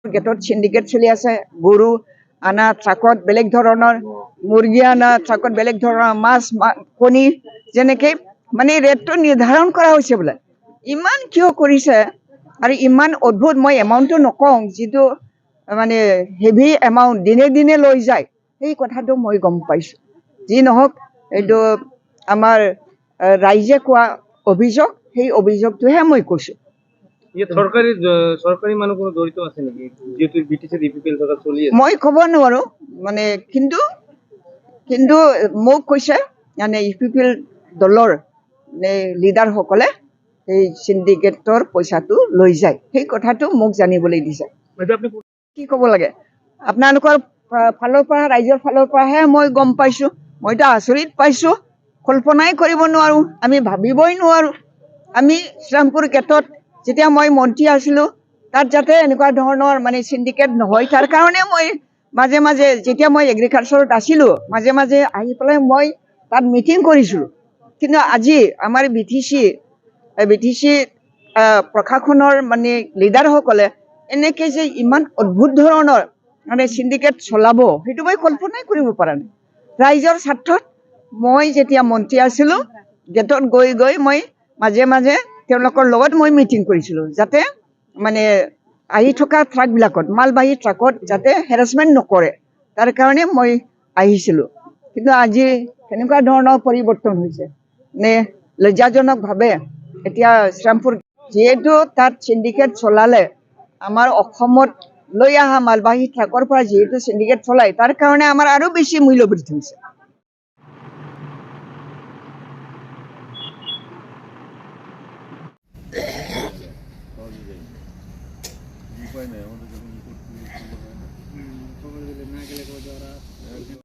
গেটত সিন্ডিকেট চলি আছে। গৰু আনা ট্ৰাকত বেলেগ ধৰণৰ, মুৰ্গী আনা ট্ৰাকত বেলেগ ধৰণৰ, মাছ কণী যেনেকে মানে ৰেটটো নিৰ্ধাৰণ কৰা হৈছে বোলে। ইমান কিয় কৰিছে আৰু ইমান অদ্ভুত। মই এমাউণ্টটো নকওঁ, যিটো মানে হেভি এমাউণ্ট দিনে দিনে লৈ যায়, সেই কথাটো মই গম পাইছোঁ। যি নহওক, এইটো আমাৰ ৰাইজে কোৱা অভিযোগ, সেই অভিযোগটোহে মই কৈছোঁ। চৰকাৰী মানুহ কোনো জড়িত আছে নেকি, যেহেতু বিটিসি ইপিপিএল সৰকাৰ চলি আছে? মই ক'ব নোৱাৰো মানে, কিন্তু মোক কৈছে মানে ইপিপিএল দলৰ লিডাৰসকলে এই সিন্ডিকেটৰ পইচাটো লৈ যায়, সেই কথাটো মোক জানিবলৈ দিছে। কি ক'ব লাগে, আপোনালোকৰ ফালৰ পৰা, ৰাইজৰ ফালৰ পৰাহে মই গম পাইছোঁ। মইতো আচৰিত পাইছোঁ, কল্পনাই কৰিব নোৱাৰোঁ, আমি ভাবিবই নোৱাৰোঁ। আমি শ্ৰীৰামপুৰ গেটত যেতিয়া মই মন্ত্ৰী আছিলোঁ, তাত যাতে এনেকুৱা ধৰণৰ মানে সিন্ডিকেট নহয়, তাৰ কাৰণে মই মাজে মাজে, যেতিয়া মই এগ্ৰিকালচাৰত আছিলোঁ, মাজে মাজে আহি পেলাই মই তাত মিটিং কৰিছিলোঁ। কিন্তু আজি আমাৰ বিটিচি প্ৰশাসনৰ মানে লিডাৰসকলে এনেকৈ যে ইমান অদ্ভুত ধৰণৰ মানে সিন্ডিকেট চলাব, সেইটো মই কল্পনাই কৰিব পৰা নাই। ৰাইজৰ স্বাৰ্থত মই যেতিয়া মন্ত্ৰী আছিলোঁ, গেটত গৈ গৈ মই মাজে মাজে তেওঁলোকৰ লগত মই মিটিং কৰিছিলোঁ, যাতে মানে আহি থকা ট্ৰাকবিলাকত, মালবাহী ট্ৰাকত যাতে হেৰাছমেণ্ট নকৰে, তাৰ কাৰণে মই আহিছিলোঁ। কিন্তু আজি কেনেকুৱা ধৰণৰ পৰিৱৰ্তন হৈছে নে, লজ্জাজনকভাৱে এতিয়া শ্ৰীৰামপুৰ, যিহেতু তাত সিন্ডিকেট চলালে, আমাৰ অসমত লৈ অহা মালবাহী ট্ৰাকৰ পৰা যিহেতু সিন্ডিকেট চলায়, তাৰ কাৰণে আমাৰ আৰু বেছি মূল্য বৃদ্ধি হৈছে। উপায় নাই আমাদেৰ যখন ৰিপোৰ্ট খবৰ দিলে না গেলে